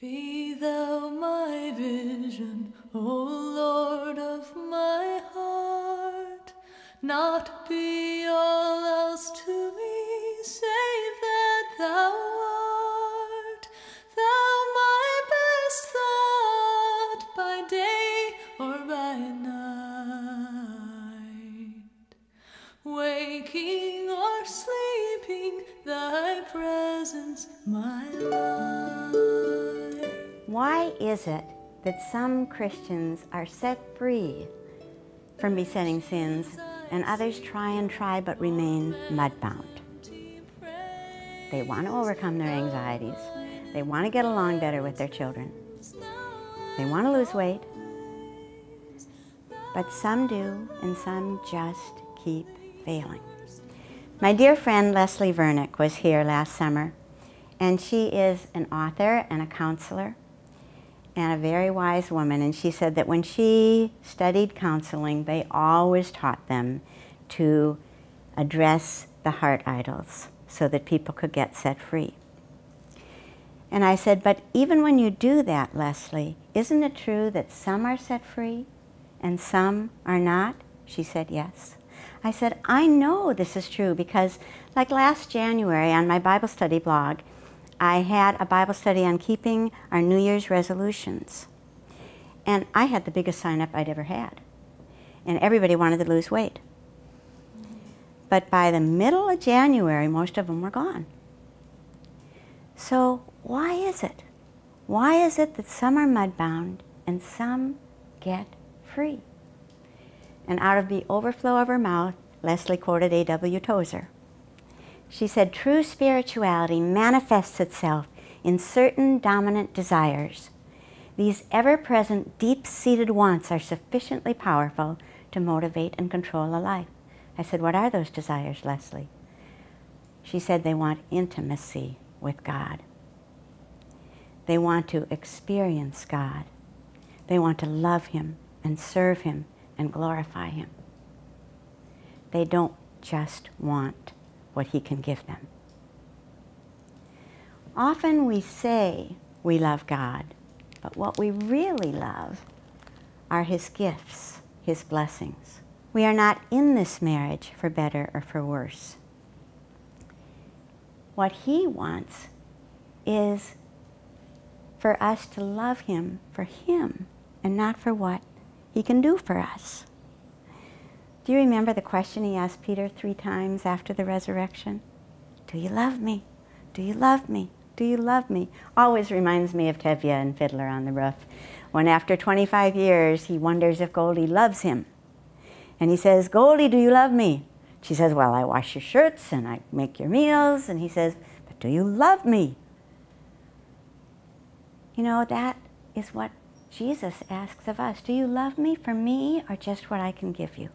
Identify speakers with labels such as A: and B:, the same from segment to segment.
A: Be thou my vision, O Lord of my heart, not be all else to me, save that thou art. Thou my best thought by day or by night, waking or sleeping, thy presence my life.
B: Why is it that some Christians are set free from besetting sins and others try but remain mudbound? They want to overcome their anxieties. They want to get along better with their children. They want to lose weight. But some do, and some just keep failing. My dear friend Leslie Vernick was here last summer, and she is an author and a counselor and a very wise woman, and she said that when she studied counseling, they always taught them to address the heart idols so that people could get set free. And I said, but even when you do that, Leslie, isn't it true that some are set free and some are not? She said, yes. I said, I know this is true because like last January on my Bible study blog, I had a Bible study on keeping our New Year's resolutions. And I had the biggest sign-up I'd ever had. And everybody wanted to lose weight. But by the middle of January, most of them were gone. So why is it? Why is it that some are mudbound and some get free? And out of the overflow of her mouth, Leslie quoted A.W. Tozer. She said, true spirituality manifests itself in certain dominant desires. These ever-present, deep-seated wants are sufficiently powerful to motivate and control a life. I said, what are those desires, Leslie? She said they want intimacy with God. They want to experience God. They want to love Him and serve Him and glorify Him. They don't just want what He can give them. Often we say we love God, but what we really love are His gifts, His blessings. We are not in this marriage for better or for worse. What He wants is for us to love Him for Him and not for what He can do for us. Do you remember the question He asked Peter 3 times after the resurrection? Do you love me? Do you love me? Do you love me? Always reminds me of Tevye and Fiddler on the Roof, when after 25 years he wonders if Goldie loves him. And he says, Goldie, do you love me? She says, well, I wash your shirts and I make your meals. And he says, but do you love me? You know, that is what Jesus asks of us. Do you love me for me or just what I can give you?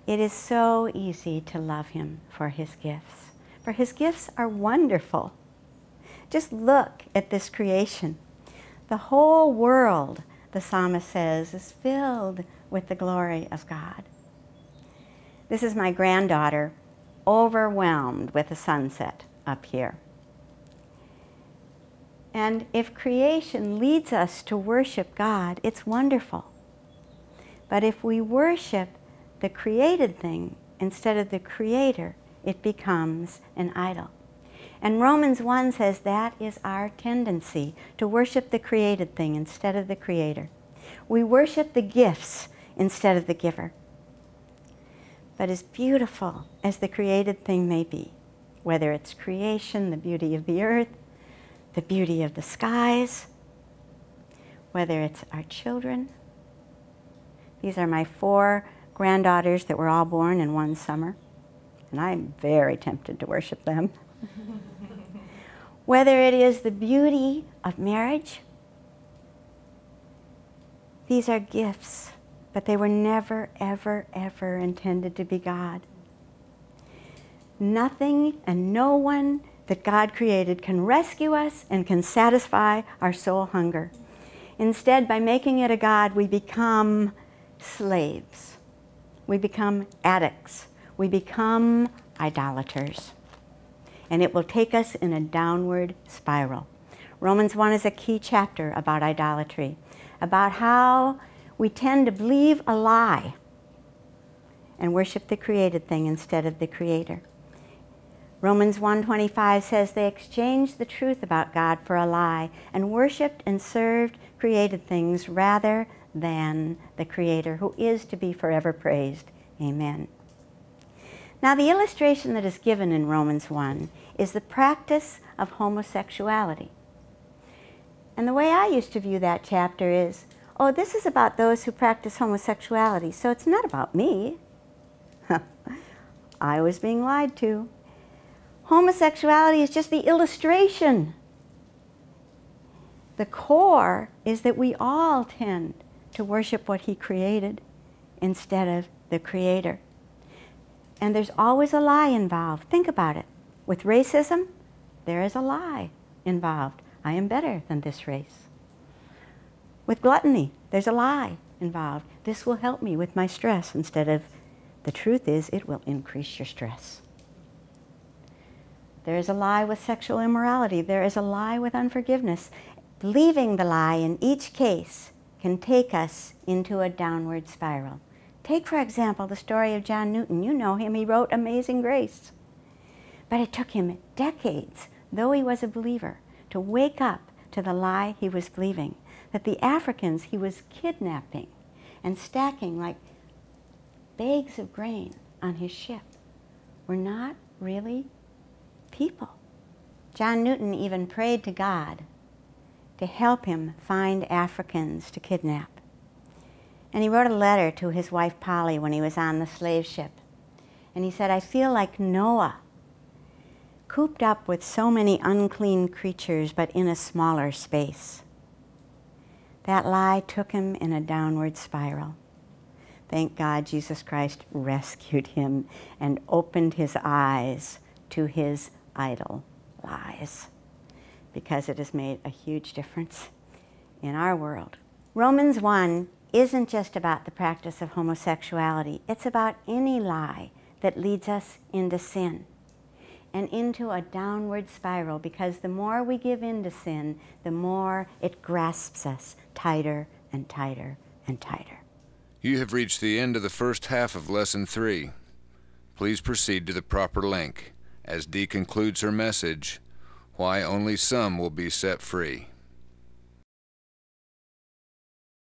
B: It is so easy to love Him for His gifts, for His gifts are wonderful. Just look at this creation. The whole world, the psalmist says, is filled with the glory of God. This is my granddaughter, overwhelmed with the sunset up here. And if creation leads us to worship God, it's wonderful. But if we worship the created thing instead of the Creator, it becomes an idol. And Romans 1 says that is our tendency, to worship the created thing instead of the Creator. We worship the gifts instead of the giver. But as beautiful as the created thing may be, whether it's creation, the beauty of the earth, the beauty of the skies, whether it's our children. These are my 4 granddaughters that were all born in one summer, and I'm very tempted to worship them. Whether it is the beauty of marriage, these are gifts, but they were never, ever, ever intended to be God. Nothing and no one that God created can rescue us and can satisfy our soul hunger. Instead, by making it a God, we become slaves. We become addicts. We become idolaters. And it will take us in a downward spiral. Romans 1 is a key chapter about idolatry, about how we tend to believe a lie and worship the created thing instead of the Creator. Romans 1:25 says they exchanged the truth about God for a lie and worshiped and served created things rather than the Creator, who is to be forever praised. Amen. Now, the illustration that is given in Romans 1 is the practice of homosexuality. And the way I used to view that chapter is, oh, this is about those who practice homosexuality, so it's not about me. I was being lied to. Homosexuality is just the illustration. The core is that we all tend to worship what He created instead of the Creator. And there's always a lie involved. Think about it. With racism, there is a lie involved. I am better than this race. With gluttony, there's a lie involved. This will help me with my stress instead of, the truth is, it will increase your stress. There is a lie with sexual immorality. There is a lie with unforgiveness. Believing the lie in each case can take us into a downward spiral. Take, for example, the story of John Newton. You know him. He wrote Amazing Grace. But it took him decades, though he was a believer, to wake up to the lie he was believing, that the Africans he was kidnapping and stacking like bags of grain on his ship were not really people. John Newton even prayed to God to help him find Africans to kidnap. And he wrote a letter to his wife Polly when he was on the slave ship. And he said, I feel like Noah, cooped up with so many unclean creatures, but in a smaller space. That lie took him in a downward spiral. Thank God Jesus Christ rescued him and opened his eyes to his idol lies, because it has made a huge difference in our world. Romans 1 isn't just about the practice of homosexuality. It's about any lie that leads us into sin and into a downward spiral, because the more we give in to sin, the more it grasps us tighter and tighter and tighter.
C: You have reached the end of the first half of Lesson 3. Please proceed to the proper link as Dee concludes her message, Why Only Some Will Be Set Free.